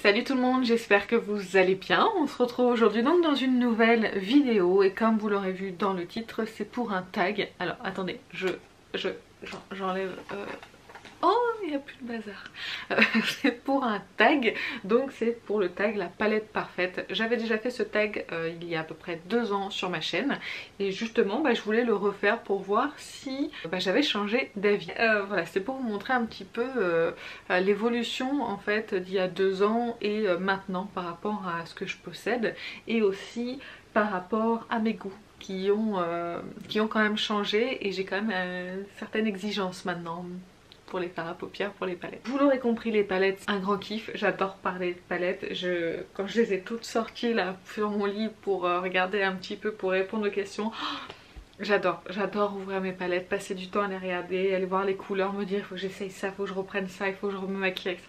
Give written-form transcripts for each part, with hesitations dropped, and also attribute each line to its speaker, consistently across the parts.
Speaker 1: Salut tout le monde, j'espère que vous allez bien. On se retrouve aujourd'hui donc dans une nouvelle vidéo et comme vous l'aurez vu dans le titre, c'est pour un tag. Alors attendez, j'enlève... Oh, il n'y a plus de bazar. C'est pour un tag, donc c'est pour le tag la palette parfaite. J'avais déjà fait ce tag il y a à peu près 2 ans sur ma chaîne et justement je voulais le refaire pour voir si j'avais changé d'avis. Voilà, c'est pour vous montrer un petit peu l'évolution en fait d'il y a 2 ans et maintenant par rapport à ce que je possède et aussi par rapport à mes goûts qui ont quand même changé et j'ai quand même une certaine exigence maintenant pour les fards à paupières, pour les palettes. Vous l'aurez compris, les palettes, un grand kiff. J'adore parler de palettes. Quand je les ai toutes sorties là sur mon lit pour regarder un petit peu, pour répondre aux questions, j'adore ouvrir mes palettes, passer du temps à les regarder, aller voir les couleurs, me dire il faut que j'essaye ça, il faut que je reprenne ça, il faut que je me maquille avec ça.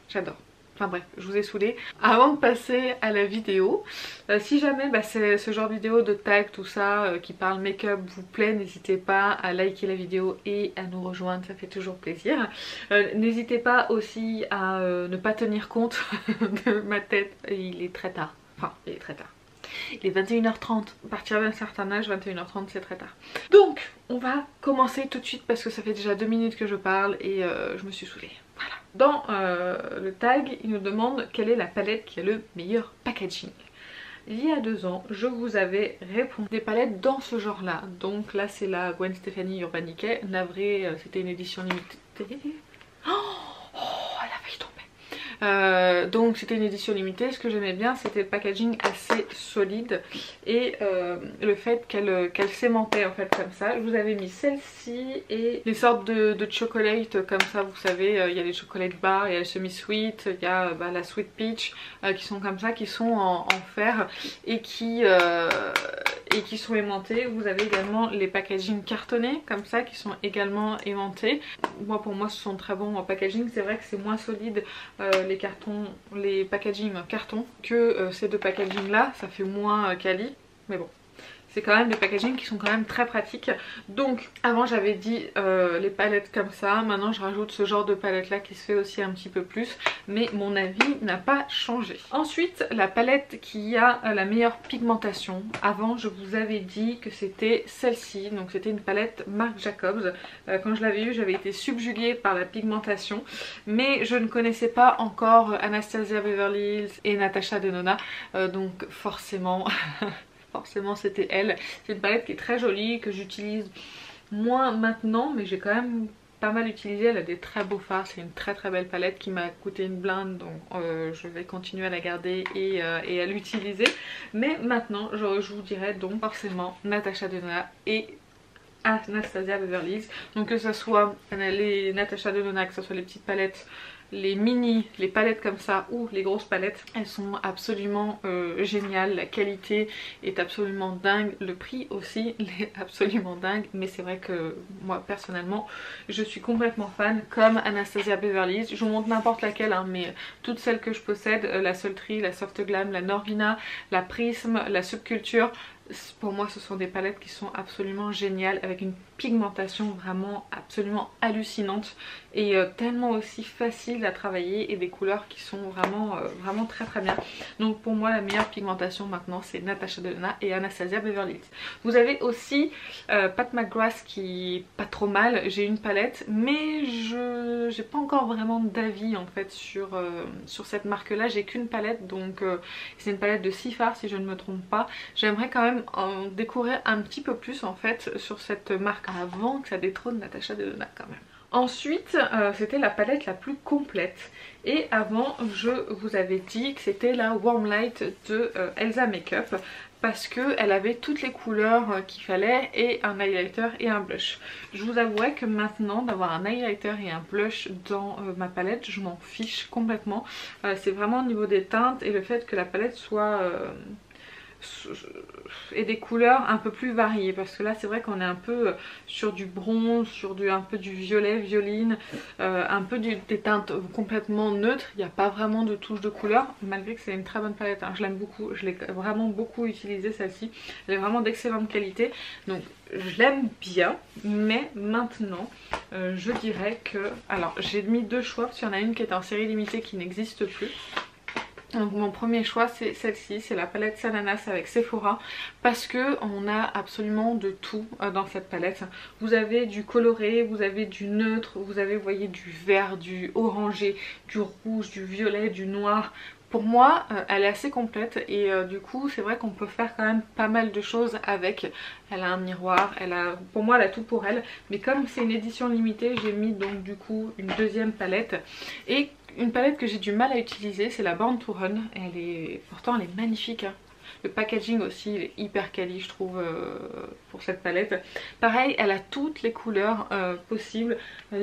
Speaker 1: J'adore. Enfin bref, je vous ai saoulé. Avant de passer à la vidéo, si jamais c'est ce genre de vidéo de tag, tout ça, qui parle make-up vous plaît, n'hésitez pas à liker la vidéo et à nous rejoindre, ça fait toujours plaisir. N'hésitez pas aussi à ne pas tenir compte de ma tête, il est très tard. Enfin, il est très tard. Il est 21h30, à partir d'un certain âge, 21h30 c'est très tard. Donc, on va commencer tout de suite parce que ça fait déjà 2 minutes que je parle et je me suis saoulée. Voilà. Dans le tag, il nous demande quelle est la palette qui a le meilleur packaging. Il y a 2 ans, je vous avais répondu des palettes dans ce genre là. Donc là c'est la Gwen Stefani Urban Decay. Navré, c'était une édition limitée. Donc c'était une édition limitée. Ce que j'aimais bien c'était le packaging assez solide et le fait qu'elle s'aimantait en fait comme ça. Je vous avais mis celle-ci et les sortes de chocolate comme ça, vous savez, il y a les chocolate bars, il y a le semi-sweet, il y a la sweet peach qui sont comme ça, qui sont en fer et qui sont aimantés. Vous avez également les packaging cartonnés comme ça qui sont également aimantés. Pour moi ce sont très bons en packaging. C'est vrai que c'est moins solide les packaging carton que ces 2 packaging là, ça fait moins quali, mais bon. C'est quand même des packaging qui sont quand même très pratiques. Donc avant j'avais dit les palettes comme ça. Maintenant je rajoute ce genre de palette là qui se fait aussi un petit peu plus. Mais mon avis n'a pas changé. Ensuite la palette qui a la meilleure pigmentation. Avant je vous avais dit que c'était celle-ci. Donc c'était une palette Marc Jacobs. Quand je l'avais eue j'avais été subjuguée par la pigmentation. Mais je ne connaissais pas encore Anastasia Beverly Hills et Natasha Denona. Donc forcément... Forcément c'était elle. C'est une palette qui est très jolie, que j'utilise moins maintenant, mais j'ai quand même pas mal utilisé. Elle a des très beaux fards, c'est une très belle palette qui m'a coûté une blinde, donc je vais continuer à la garder et à l'utiliser. Mais maintenant je vous dirais donc forcément Natasha Denona et Anastasia Beverly Hills. Donc que ce soit les Natasha Denona, que ce soit les petites palettes, les mini, les palettes comme ça ou les grosses palettes, elles sont absolument géniales. La qualité est absolument dingue, le prix aussi est absolument dingue, mais c'est vrai que moi personnellement je suis complètement fan, comme Anastasia Beverly Hills. Je vous montre n'importe laquelle hein, mais toutes celles que je possède, la Sultry, la Soft Glam, la Norvina, la Prism, la Subculture, pour moi ce sont des palettes qui sont absolument géniales, avec une pigmentation vraiment absolument hallucinante et tellement aussi facile à travailler et des couleurs qui sont vraiment très bien. Donc pour moi la meilleure pigmentation maintenant c'est Natasha Denona et Anastasia Beverly Hills. Vous avez aussi Pat McGrath qui est pas trop mal. J'ai une palette mais j'ai pas encore vraiment d'avis en fait sur cette marque là. J'ai qu'une palette, donc c'est une palette de 6 fards si je ne me trompe pas. J'aimerais quand même en découvrir un petit peu plus en fait sur cette marque avant que ça détrône Natasha Denona quand même. Ensuite c'était la palette la plus complète et avant je vous avais dit que c'était la Warm Light de Elsa Makeup parce qu'elle avait toutes les couleurs qu'il fallait et un highlighter et un blush. Je vous avouerai que maintenant d'avoir un highlighter et un blush dans ma palette je m'en fiche complètement. C'est vraiment au niveau des teintes et le fait que la palette soit... et des couleurs un peu plus variées parce que là c'est vrai qu'on est un peu sur du bronze, sur un peu du violet, violine, un peu des teintes complètement neutres. Il n'y a pas vraiment de touche de couleur malgré que c'est une très bonne palette hein. Je l'aime beaucoup, je l'ai vraiment beaucoup utilisée celle-ci, elle est vraiment d'excellente qualité donc je l'aime bien. Mais maintenant je dirais que, alors j'ai mis 2 choix parce qu'il y en a une qui est en série limitée qui n'existe plus. Donc mon premier choix c'est celle-ci, c'est la palette Sananas avec Sephora parce que on a absolument de tout dans cette palette. Vous avez du coloré, vous avez du neutre, vous avez, vous voyez, du vert, du orangé, du rouge, du violet, du noir. Pour moi elle est assez complète et du coup c'est vrai qu'on peut faire quand même pas mal de choses avec. Elle a un miroir, pour moi elle a tout pour elle, mais comme c'est une édition limitée j'ai mis donc du coup une deuxième palette. Et une palette que j'ai du mal à utiliser, c'est la Born to Run. Pourtant elle est magnifique hein. Le packaging aussi il est hyper quali je trouve pour cette palette. Pareil, elle a toutes les couleurs possibles,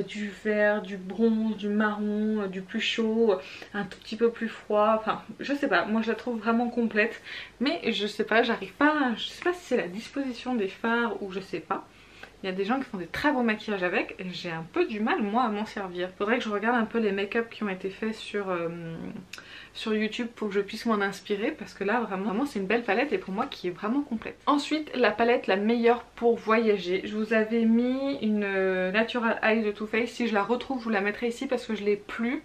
Speaker 1: du vert, du bronze, du marron, du plus chaud, un tout petit peu plus froid. Enfin je sais pas, moi je la trouve vraiment complète. Mais je sais pas, j'arrive pas, je sais pas si c'est la disposition des fards ou je sais pas. Il y a des gens qui font des très beaux maquillages avec et j'ai un peu du mal moi à m'en servir. Faudrait que je regarde un peu les make-up qui ont été faits sur YouTube pour que je puisse m'en inspirer parce que là vraiment c'est une belle palette et pour moi qui est vraiment complète. Ensuite la palette la meilleure pour voyager. Je vous avais mis une Natural Eye de Too Faced. Si je la retrouve je vous la mettrai ici parce que je l'ai plus.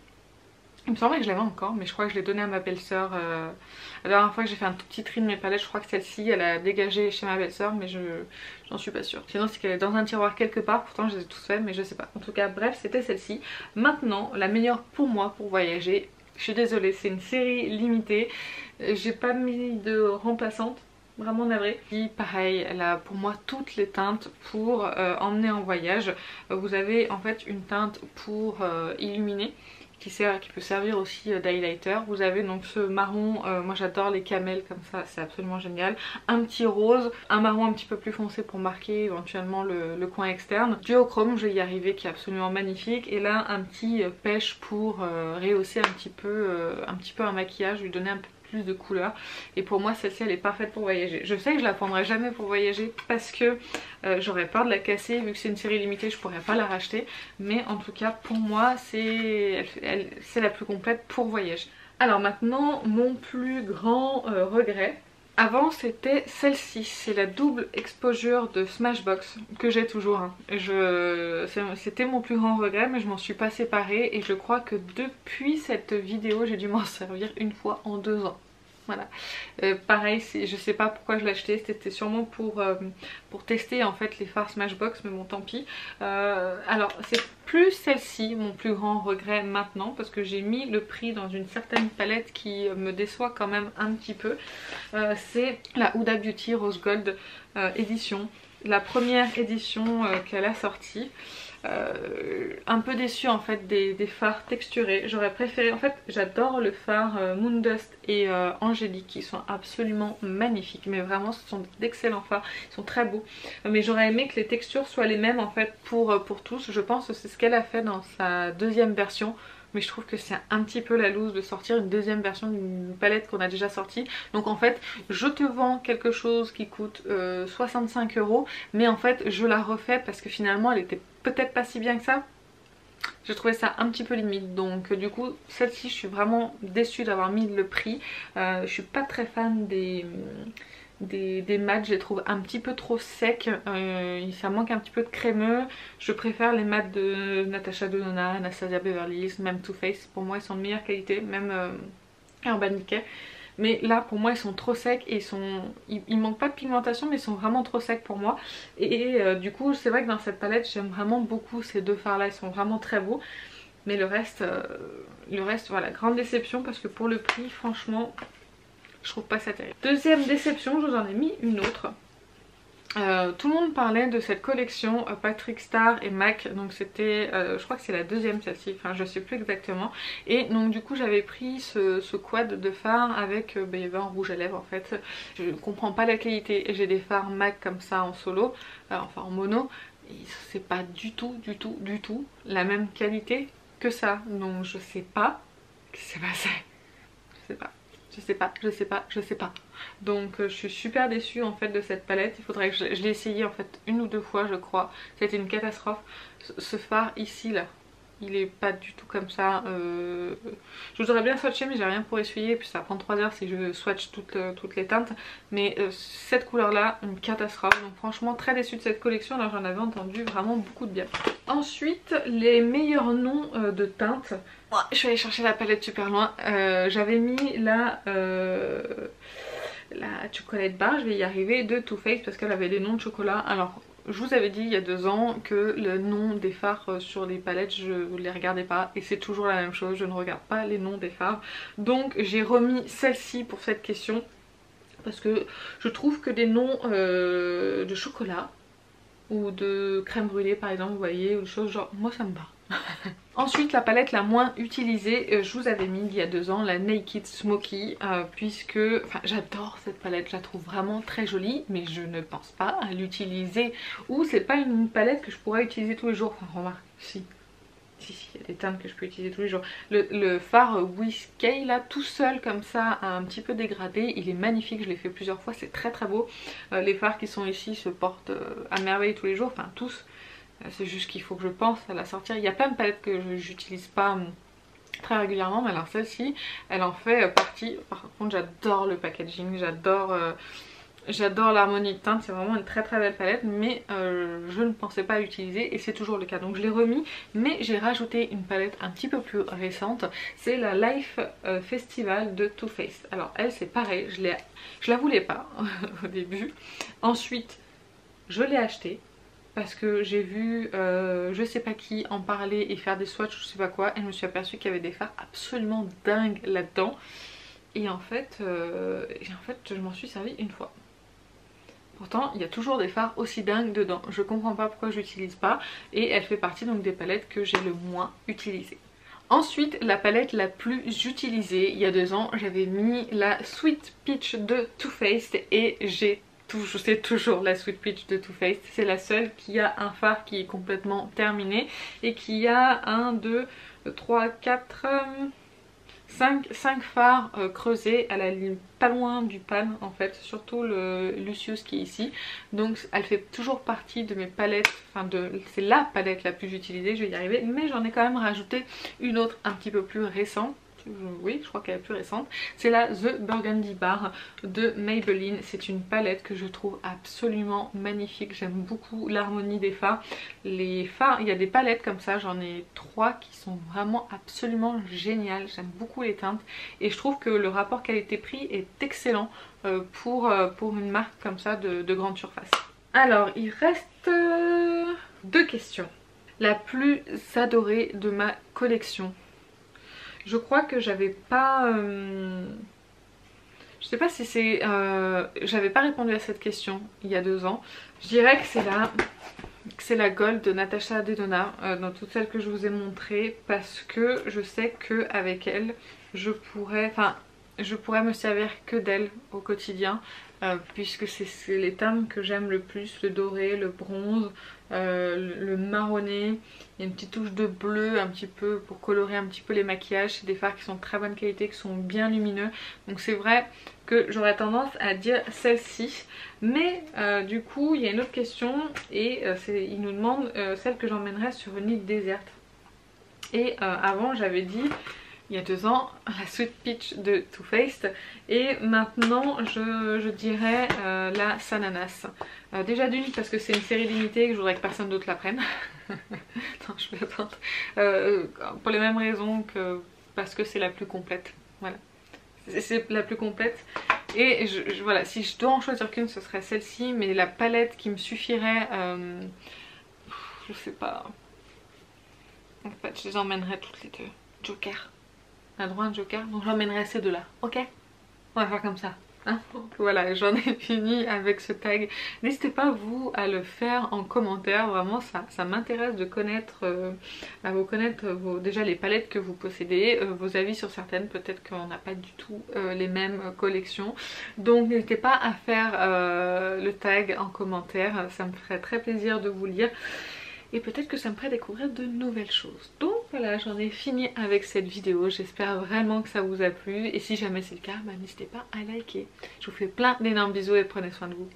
Speaker 1: Il me semblait que je l'avais encore mais je crois que je l'ai donnée à ma belle-sœur. La dernière fois que j'ai fait un tout petit tri de mes palettes, je crois que celle-ci elle a dégagé chez ma belle-sœur mais j'en suis pas sûre. Sinon c'est qu'elle est dans un tiroir quelque part, pourtant je les ai toutes faites mais je sais pas. En tout cas bref c'était celle-ci. Maintenant la meilleure pour moi pour voyager, je suis désolée c'est une série limitée. J'ai pas mis de remplaçante. Vraiment navrée. Puis pareil, elle a pour moi toutes les teintes pour emmener en voyage. Vous avez en fait une teinte pour illuminer qui peut servir aussi d'highlighter. Vous avez donc ce marron, moi j'adore les camels comme ça, c'est absolument génial. Un petit rose, un marron un petit peu plus foncé pour marquer éventuellement le coin externe. Duochrome, je vais y arriver, qui est absolument magnifique. Et là un petit pêche pour rehausser un petit peu un maquillage, lui donner un peu plus de couleurs. Et pour moi celle-ci elle est parfaite pour voyager. Je sais que je la prendrai jamais pour voyager parce que j'aurais peur de la casser, vu que c'est une série limitée je pourrais pas la racheter, mais en tout cas pour moi c'est la plus complète pour voyager. Alors maintenant mon plus grand regret. Avant c'était celle-ci, c'est la double exposure de Smashbox que j'ai toujours. Hein. C'était mon plus grand regret mais je m'en suis pas séparée et je crois que depuis cette vidéo j'ai dû m'en servir une fois en 2 ans. Voilà. Pareil, je sais pas pourquoi je l'ai acheté, c'était sûrement pour tester en fait les fards Smashbox mais bon tant pis. Alors c'est plus celle-ci mon plus grand regret maintenant parce que j'ai mis le prix dans une certaine palette qui me déçoit quand même un petit peu. C'est la Huda Beauty Rose Gold édition, la première édition qu'elle a sortie. Un peu déçue en fait des fards texturés. J'aurais préféré, en fait j'adore le fard Moondust et Angélique qui sont absolument magnifiques, mais vraiment ce sont d'excellents fards, ils sont très beaux, mais j'aurais aimé que les textures soient les mêmes en fait pour tous. Je pense que c'est ce qu'elle a fait dans sa deuxième version, mais je trouve que c'est un petit peu la loose de sortir une deuxième version d'une palette qu'on a déjà sortie. Donc en fait je te vends quelque chose qui coûte 65 €, mais en fait je la refais parce que finalement elle était peut-être pas si bien que ça. J'ai trouvé ça un petit peu limite, donc du coup celle-ci je suis vraiment déçue d'avoir mis le prix. Je suis pas très fan des mats, je les trouve un petit peu trop secs, ça manque un petit peu de crémeux. Je préfère les mats de Natasha Denona, Anastasia Beverly Hills, même Too Faced. Pour moi ils sont de meilleure qualité, même Urban Decay. Mais là pour moi ils sont trop secs et ils manquent pas de pigmentation mais ils sont vraiment trop secs pour moi. Et du coup c'est vrai que dans cette palette j'aime vraiment beaucoup ces deux fards là, ils sont vraiment très beaux. Mais le reste voilà, grande déception parce que pour le prix franchement je trouve pas ça terrible. Deuxième déception, je vous en ai mis une autre. Tout le monde parlait de cette collection Patrick Star et MAC, donc c'était je crois que c'est la deuxième celle-ci, enfin je sais plus exactement. Et donc du coup j'avais pris ce quad de fard avec il y avait un rouge à lèvres en fait. Je ne comprends pas la qualité, j'ai des fards MAC comme ça en solo, enfin en mono, et c'est pas du tout la même qualité que ça, donc je sais pas ce qui s'est passé, je sais pas. Donc je suis super déçue en fait de cette palette. Il faudrait que je l'ai essayé en fait 1 ou 2 fois je crois. C'était une catastrophe. Ce fard ici là, il est pas du tout comme ça. Je voudrais bien swatcher mais j'ai rien pour essuyer, puis ça prend 3 heures si je swatch toutes les teintes. Mais cette couleur là, une catastrophe. Donc franchement très déçue de cette collection, là j'en avais entendu vraiment beaucoup de bien. Ensuite les meilleurs noms de teintes. Je suis allée chercher la palette super loin. J'avais mis la chocolate bar, je vais y arriver, de Too Faced parce qu'elle avait des noms de chocolat. Alors je vous avais dit il y a 2 ans que le nom des fards sur les palettes je ne les regardais pas et c'est toujours la même chose, je ne regarde pas les noms des fards. Donc j'ai remis celle-ci pour cette question parce que je trouve que des noms de chocolat ou de crème brûlée par exemple, vous voyez, ou des choses genre, moi ça me va. Ensuite la palette la moins utilisée, je vous avais mis il y a 2 ans la Naked Smoky, puisque j'adore cette palette, je la trouve vraiment très jolie mais je ne pense pas à l'utiliser, ou c'est pas une palette que je pourrais utiliser tous les jours. Enfin remarque, si il y a des teintes que je peux utiliser tous les jours. Le fard Whiskey là tout seul comme ça, un petit peu dégradé, il est magnifique, je l'ai fait plusieurs fois, c'est très très beau. Les fards qui sont ici se portent à merveille tous les jours, enfin tous. C'est juste qu'il faut que je pense à la sortir. Il y a plein de palettes que j'utilise pas très régulièrement, mais alors celle-ci, elle en fait partie. Par contre, j'adore le packaging, j'adore l'harmonie de teinte, c'est vraiment une très très belle palette, mais je ne pensais pas l'utiliser et c'est toujours le cas. Donc je l'ai remis, mais j'ai rajouté une palette un petit peu plus récente, c'est la Life Festival de Too Faced. Alors elle c'est pareil, je la voulais pas au début, ensuite je l'ai achetée parce que j'ai vu je sais pas qui en parler et faire des swatchs je sais pas quoi, et je me suis aperçue qu'il y avait des fards absolument dingues là-dedans, et en fait je m'en suis servie une fois. Pourtant il y a toujours des fards aussi dingues dedans, je comprends pas pourquoi je l'utilise pas, et elle fait partie donc des palettes que j'ai le moins utilisées. Ensuite la palette la plus utilisée, il y a 2 ans j'avais mis la Sweet Peach de Too Faced et c'est toujours la Sweet Peach de Too Faced. C'est la seule qui a un fard qui est complètement terminé et qui a 1, 2, 3, 4, 5 fards creusés à la ligne pas loin du pan en fait, surtout le Lucius qui est ici. Donc elle fait toujours partie de mes palettes, c'est la palette la plus utilisée, je vais y arriver, mais j'en ai quand même rajouté une autre un petit peu plus récente. Oui, je crois qu'elle est plus récente. C'est la The Burgundy Bar de Maybelline. C'est une palette que je trouve absolument magnifique. J'aime beaucoup l'harmonie des fards. Les fards, il y a des palettes comme ça, j'en ai 3 qui sont vraiment absolument géniales. J'aime beaucoup les teintes et je trouve que le rapport qualité-prix est excellent pour une marque comme ça de grande surface. Alors, il reste 2 questions. La plus adorée de ma collection. Je crois que j'avais pas... je sais pas si c'est... j'avais pas répondu à cette question il y a 2 ans. Je dirais que c'est la Gold de Natasha Denona, dans toutes celles que je vous ai montrées, parce que je sais qu'avec elle, je pourrais me servir que d'elle au quotidien. Puisque c'est les teintes que j'aime le plus, le doré, le bronze, le marronné, il y a une petite touche de bleu un petit peu pour colorer un petit peu les maquillages. C'est des fards qui sont de très bonne qualité, qui sont bien lumineux, donc c'est vrai que j'aurais tendance à dire celle-ci. Mais du coup il y a une autre question et il nous demande celle que j'emmènerais sur une île déserte. Et avant j'avais dit il y a 2 ans la Sweet Peach de Too Faced, et maintenant je dirais la Sananas. Déjà d'une parce que c'est une série limitée et que je voudrais que personne d'autre la prenne. Non, je plaisante. Pour les mêmes raisons que parce que c'est la plus complète. Voilà, c'est la plus complète. Et voilà, si je dois en choisir qu'une ce serait celle-ci, mais la palette qui me suffirait, je sais pas. En fait je les emmènerais toutes les 2. Joker. Un droit un joker, donc j'emmènerai ces 2 là, ok? On va faire comme ça, hein? Donc voilà, j'en ai fini avec ce tag. N'hésitez pas vous à le faire en commentaire, vraiment ça m'intéresse de connaître, déjà les palettes que vous possédez, vos avis sur certaines, peut-être qu'on n'a pas du tout les mêmes collections. Donc n'hésitez pas à faire le tag en commentaire, ça me ferait très plaisir de vous lire. Et peut-être que ça me ferait découvrir de nouvelles choses. Donc voilà, j'en ai fini avec cette vidéo. J'espère vraiment que ça vous a plu. Et si jamais c'est le cas, n'hésitez pas à liker. Je vous fais plein d'énormes bisous et prenez soin de vous.